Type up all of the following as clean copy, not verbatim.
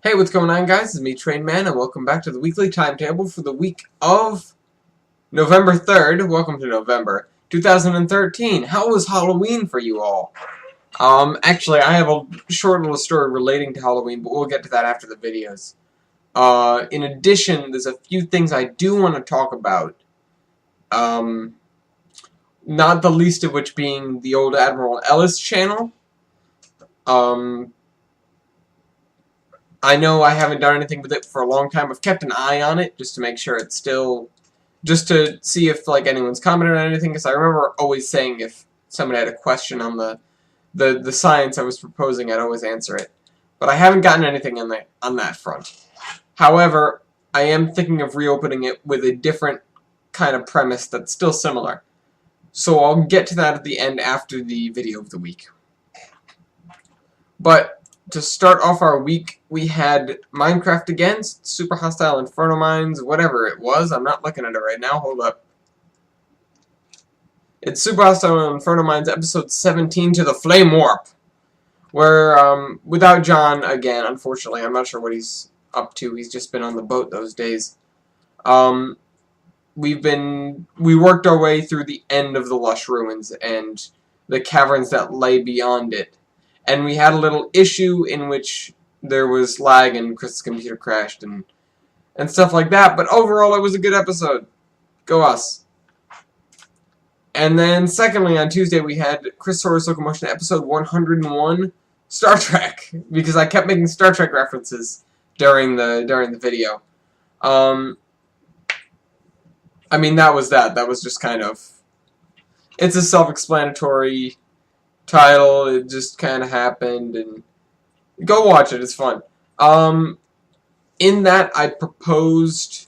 Hey, what's going on, guys? It's me, Train Man, and welcome back to the weekly timetable for the week of November 3rd. Welcome to November 2013. How was Halloween for you all? Actually, I have a short little story relating to Halloween, but we'll get to that after the videos. In addition, there's a few things I do want to talk about. Not the least of which being the old Admiral Ellis channel. I know I haven't done anything with it for a long time. I've kept an eye on it just to make sure it's still... just to see if like anyone's commented on anything, because I remember always saying if somebody had a question on the science I was proposing, I'd always answer it. But I haven't gotten anything on that front. However, I am thinking of reopening it with a different kind of premise that's still similar. So I'll get to that at the end after the video of the week. But to start off our week, we had Minecraft again, Super Hostile Inferno Mines, whatever it was. I'm not looking at it right now. Hold up. It's Super Hostile Inferno Mines, episode 17, To the Flame Warp. Where, without John again, unfortunately. I'm not sure what he's up to. He's just been on the boat those days. We worked our way through the end of the Lush Ruins and the caverns that lay beyond it. And we had a little issue in which there was lag and Chris's computer crashed and stuff like that. But overall, it was a good episode. Go us. And then, secondly, on Tuesday, we had Chris Soros Locomotion episode 101, Star Trek. Because I kept making Star Trek references during the video. I mean, that was that. That was just kind of... it's a self-explanatory title. It just kind of happened, and go watch it. It's fun. In that, I proposed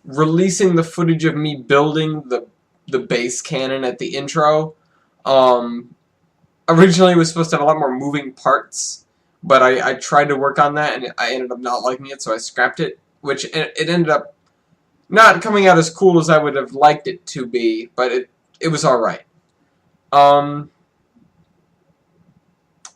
releasing the footage of me building the base cannon at the intro. Originally, it was supposed to have a lot more moving parts, but I tried to work on that, and I ended up not liking it, so I scrapped it, which it ended up not coming out as cool as I would have liked it to be, but it was alright.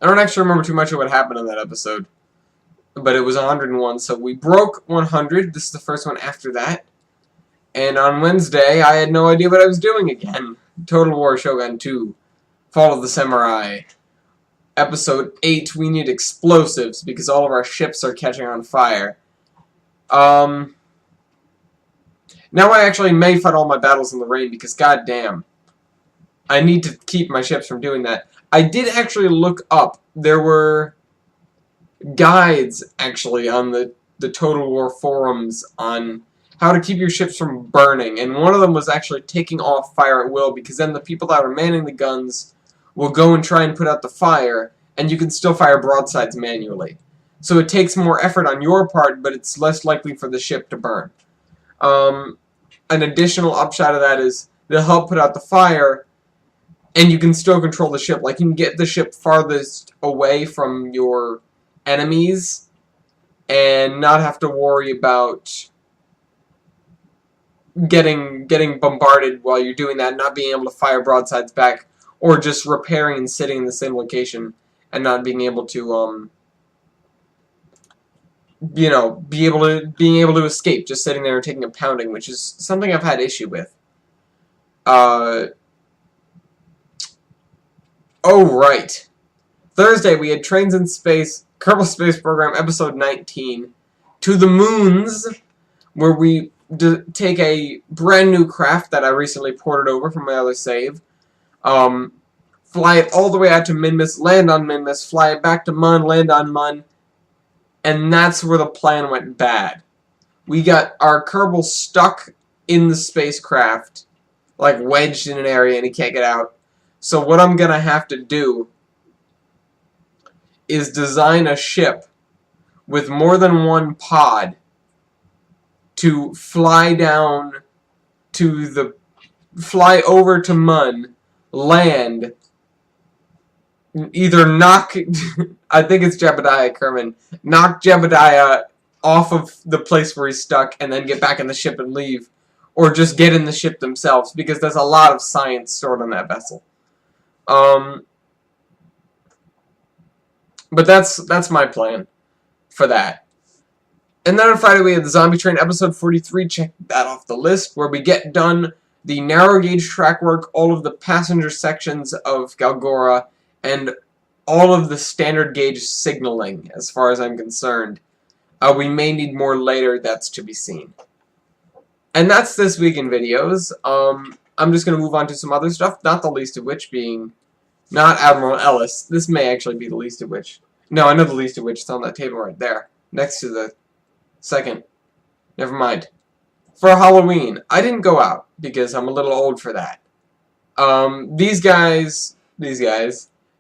I don't actually remember too much of what happened in that episode, but it was 101, so we broke 100. This is the first one after that. And on Wednesday, I had no idea what I was doing again. Total War Shogun 2, Fall of the Samurai. Episode 8, we need explosives, because all of our ships are catching on fire. Now I actually may fight all my battles in the rain, because goddamn, I need to keep my ships from doing that. I did actually look up. There were guides, actually, on the Total War forums on how to keep your ships from burning. And one of them was actually taking off fire at will, because then the people that are manning the guns will go and try and put out the fire, and you can still fire broadsides manually. So it takes more effort on your part, but it's less likely for the ship to burn. An additional upshot of that is they'll help put out the fire, and you can still control the ship. Like, you can get the ship farthest away from your enemies and not have to worry about getting bombarded while you're doing that, not being able to fire broadsides back, or just repairing and sitting in the same location and not being able to, you know, being able to escape, just sitting there and taking a pounding, which is something I've had issue with. Oh, right. Thursday, we had Trains in Space, Kerbal Space Program, Episode 19, To the Moons, where we take a brand new craft that I recently ported over from my other save, fly it all the way out to Minmus, land on Minmus, fly it back to Mun, land on Mun, and that's where the plan went bad. We got our Kerbal stuck in the spacecraft, like wedged in an area, and he can't get out. So what I'm going to have to do is design a ship with more than one pod to fly over to Mun, land, either knock, I think it's Jebediah Kerman, knock Jebediah off of the place where he's stuck and then get back in the ship and leave, or just get in the ship themselves, because there's a lot of science stored on that vessel. But that's my plan for that. And then on Friday we had the Zombie Train episode 43, check that off the list, where we get done the narrow gauge track work, all of the passenger sections of Galgora, and all of the standard gauge signaling, as far as I'm concerned. We may need more later, that's to be seen. And that's this week in videos. I'm just going to move on to some other stuff, not the least of which being not Admiral Ellis. This may actually be the least of which. No, I know the least of which. It's on that table right there, next to the second. Never mind. For Halloween, I didn't go out because I'm a little old for that. These guys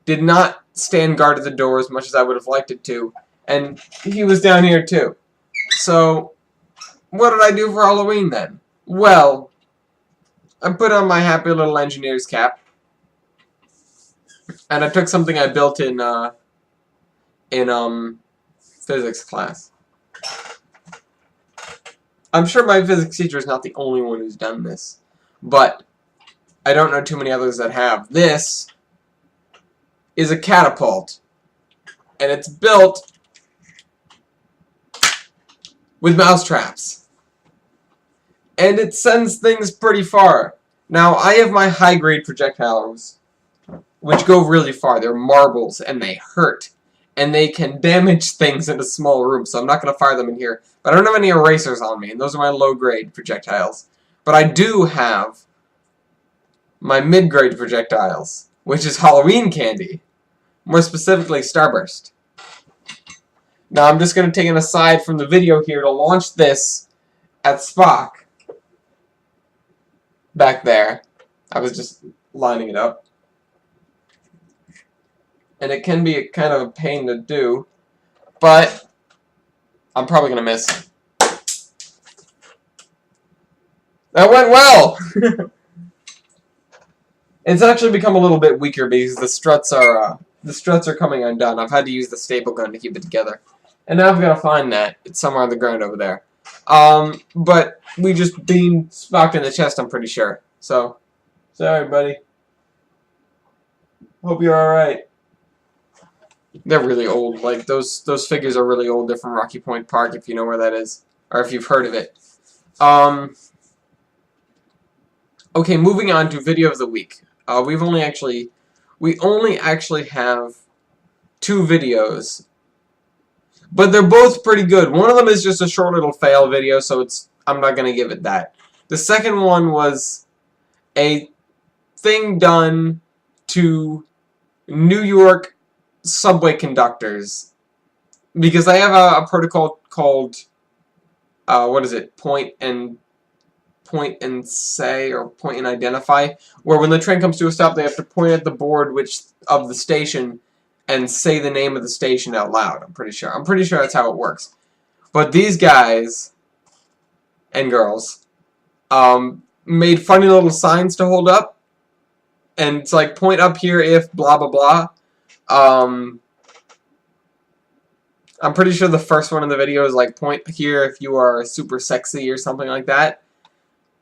did not stand guard at the door as much as I would have liked it to, and he was down here too. So, what did I do for Halloween then? Well, I put on my happy little engineer's cap, and I took something I built in physics class. I'm sure my physics teacher is not the only one who's done this, but I don't know too many others that have. This is a catapult, and it's built with mousetraps, and it sends things pretty far. Now, I have my high-grade projectiles, which go really far. They're marbles, and they hurt, and they can damage things in a small room, so I'm not going to fire them in here. But I don't have any erasers on me, and those are my low-grade projectiles. But I do have my mid-grade projectiles, which is Halloween candy. More specifically, Starburst. Now I'm just going to take an aside from the video here to launch this at Spock. Back there. I was just lining it up. And it can be kind of a pain to do, but I'm probably going to miss. That went well! It's actually become a little bit weaker because the struts are coming undone. I've had to use the staple gun to keep it together. And now I've got to find that. It's somewhere on the ground over there. But we just beamed Spock in the chest, I'm pretty sure. So, sorry, buddy. Hope you're alright. They're really old. Like, those figures are really old. They're from Rocky Point Park, if you know where that is. Or if you've heard of it. Okay, moving on to video of the week. We only actually have 2 videos. But they're both pretty good. One of them is just a short little fail video, so I'm not going to give it that. The second one was a thing done to New York subway conductors. Because I have a protocol called, what is it, point and say, or point and identify, where when the train comes to a stop, they have to point at the board of the station and say the name of the station out loud. I'm pretty sure that's how it works. But these guys and girls made funny little signs to hold up, and it's like point up here if blah blah blah. I'm pretty sure the first one in the video is like point here if you are super sexy or something like that.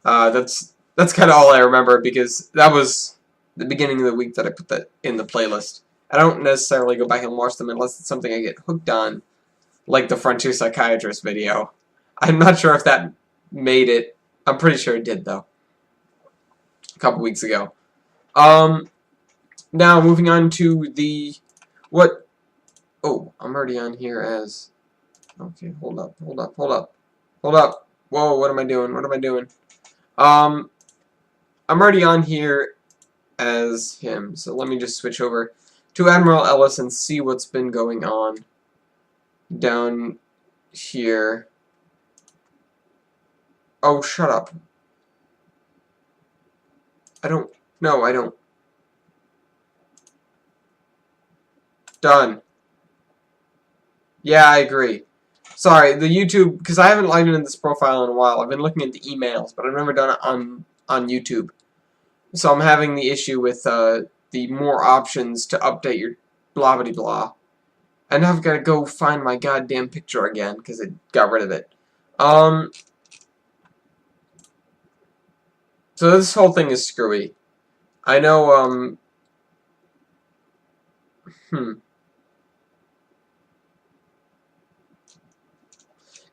That's kind of all I remember because that was the beginning of the week that I put that in the playlist. I don't necessarily go back and watch them unless it's something I get hooked on, like the Frontier Psychiatrist video. I'm not sure if that made it. I'm pretty sure it did, though. A couple weeks ago. Now, moving on to the... What... Oh, I'm already on here as... Okay, hold up. Whoa, what am I doing? I'm already on here as him, so let me just switch over to Admiral Ellis and see what's been going on down here. Oh, shut up. I don't. Done. Yeah, I agree. Sorry, the YouTube, because I haven't logged into this profile in a while. I've been looking at the emails, but I've never done it on YouTube. So I'm having the issue with the more options to update your blah-blah-blah. And now I've got to go find my goddamn picture again, because it got rid of it. So this whole thing is screwy. I know,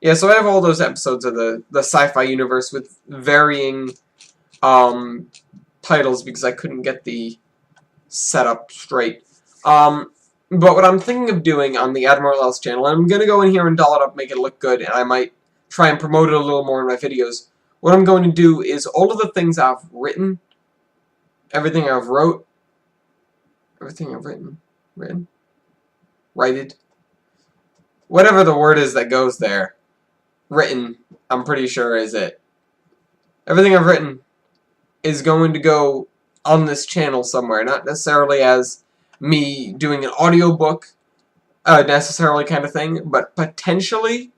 Yeah, so I have all those episodes of the sci-fi universe with varying titles because I couldn't get the setup straight. But what I'm thinking of doing on the Admiral Ellis channel, and I'm going to go in here and doll it up, make it look good, and I might try and promote it a little more in my videos. What I'm going to do is all of the things I've written, everything I've written, righted, whatever the word is that goes there, written, I'm pretty sure is it. Everything I've written is going to go on this channel somewhere, not necessarily as me doing an audiobook, necessarily kind of thing, but potentially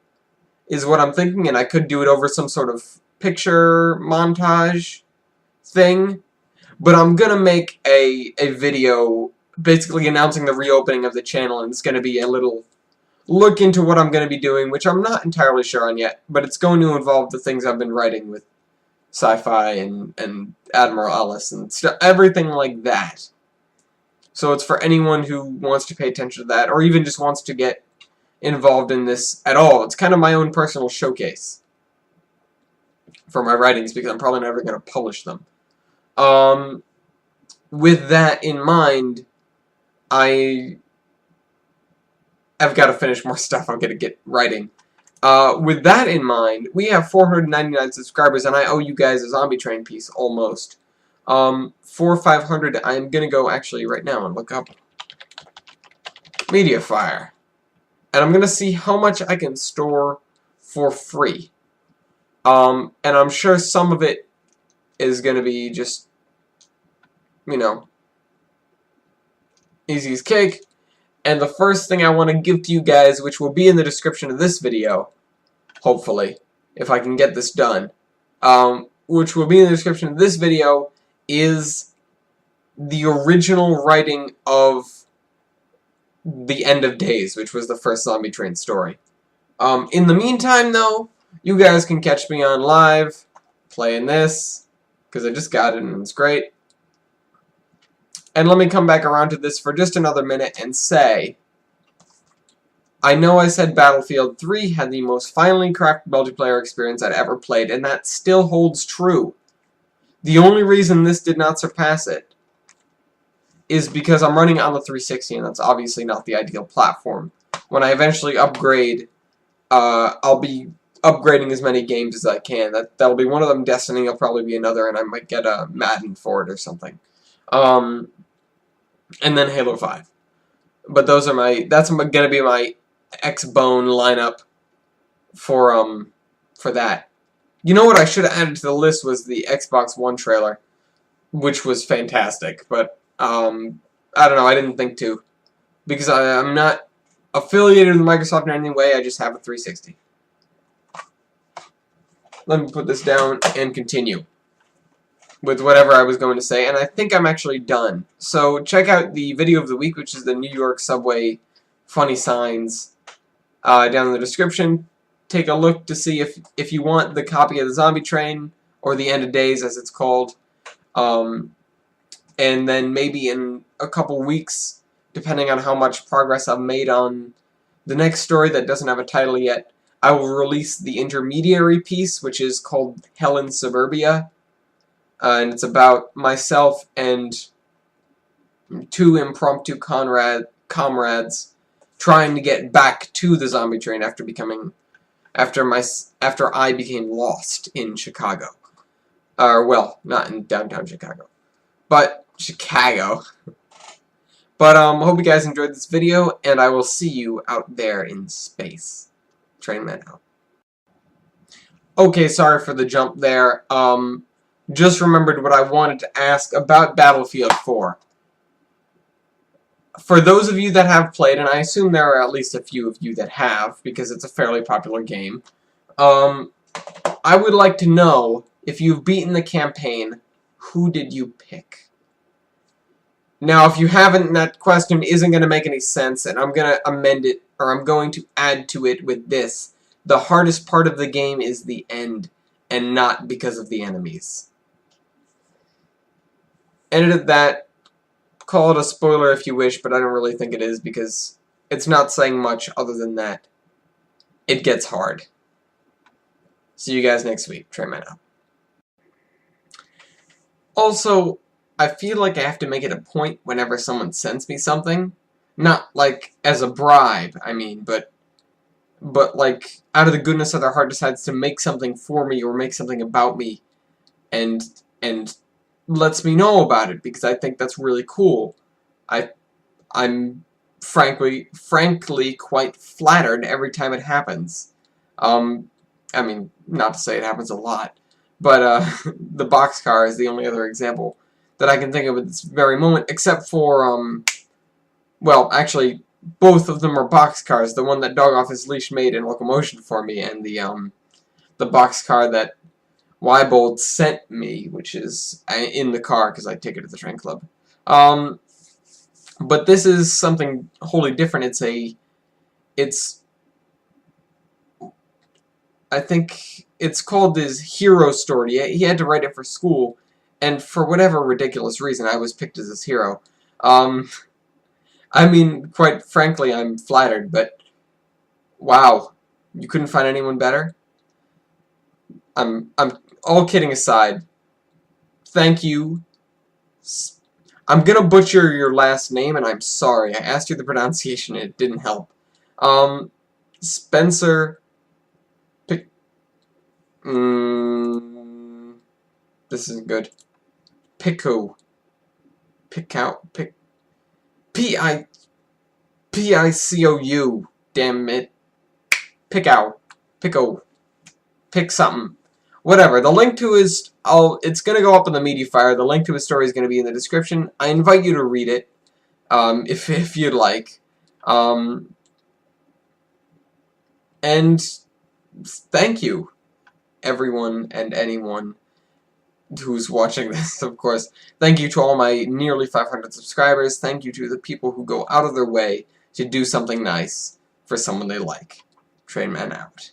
is what I'm thinking, and I could do it over some sort of picture montage thing, but I'm gonna make a video basically announcing the reopening of the channel, and it's gonna be a little look into what I'm gonna be doing, which I'm not entirely sure on yet, but it's going to involve the things I've been writing with sci-fi and Admiral Ellis and everything like that. So it's for anyone who wants to pay attention to that, or even just wants to get involved in this at all. It's kind of my own personal showcase for my writings, because I'm probably never going to publish them. With that in mind, I have got to finish more stuff. I'm going to get writing. With that in mind, we have 499 subscribers, and I owe you guys a Zombie Train piece, almost. For 500, I'm gonna go actually right now and look up Mediafire. And I'm gonna see how much I can store for free. And I'm sure some of it is gonna be just, you know, easy as cake. And the first thing I want to give to you guys, which will be in the description of this video, hopefully, if I can get this done, which will be in the description of this video, is the original writing of The End of Days, which was the first Zombie Train story. In the meantime, though, you guys can catch me on live, playing this, because I just got it and it's great. And let me come back around to this for just another minute and say, I know I said Battlefield 3 had the most finely crafted multiplayer experience I'd ever played, and that still holds true. The only reason this did not surpass it is because I'm running on the 360, and that's obviously not the ideal platform. When I eventually upgrade, I'll be upgrading as many games as I can. That'll be one of them. Destiny will probably be another, and I might get a Madden for it or something. And then Halo 5. But those are that's gonna be my X-Bone lineup for that. You know what I should have added to the list was the Xbox One trailer, which was fantastic, but I don't know, I didn't think to, because I'm not affiliated with Microsoft in any way. I just have a 360. Let me put this down and continue with whatever I was going to say, and I think I'm actually done. So check out the video of the week, which is the New York subway funny signs, down in the description. Take a look to see if you want the copy of the Zombie Train, or The End of Days as it's called. And then maybe in a couple weeks, depending on how much progress I've made on the next story that doesn't have a title yet, I will release the intermediary piece, which is called Hell in Suburbia. And it's about myself and two impromptu comrades trying to get back to the Zombie Train after I became lost in Chicago. Well, not in downtown Chicago, but Chicago. But hope you guys enjoyed this video, and I will see you out there in space. Train man out. Okay, sorry for the jump there. Just remembered what I wanted to ask about Battlefield 4. For those of you that have played, and I assume there are at least a few of you that have, because it's a fairly popular game, I would like to know, if you've beaten the campaign, who did you pick? Now, if you haven't, that question isn't going to make any sense, and I'm going to amend it, or I'm going to add to it with this. The hardest part of the game is the end, and not because of the enemies. Edited that. Call it a spoiler if you wish, but I don't really think it is, because it's not saying much other than that. It gets hard. See you guys next week. Trainman out. Also, I feel like I have to make it a point whenever someone sends me something. Not, like, as a bribe, I mean, but like, out of the goodness of their heart decides to make something for me or make something about me and lets me know about it because I think that's really cool. I'm frankly quite flattered every time it happens. I mean, not to say it happens a lot, but the boxcar is the only other example that I can think of at this very moment, except for, well, actually, both of them are boxcars. The one that Dog Off His Leash made in locomotion for me, and the boxcar that Wybold sent me, which is in the car because I take it to the train club. But this is something wholly different. I think it's called his hero story. He had to write it for school, and for whatever ridiculous reason, I was picked as his hero. I mean, quite frankly, I'm flattered, but wow, you couldn't find anyone better? I'm all kidding aside. Thank you. I'm gonna butcher your last name, and I'm sorry. I asked you the pronunciation, and it didn't help. Spencer. This isn't good. Pico. P-I-C-O-U. Damn it. Pico. Pick something. Whatever. The link to his... it's going to go up in the Mediafire. The link to his story is going to be in the description. I invite you to read it. If you'd like. And thank you, everyone and anyone who's watching this, of course. Thank you to all my nearly 500 subscribers. Thank you to the people who go out of their way to do something nice for someone they like. Trainman out.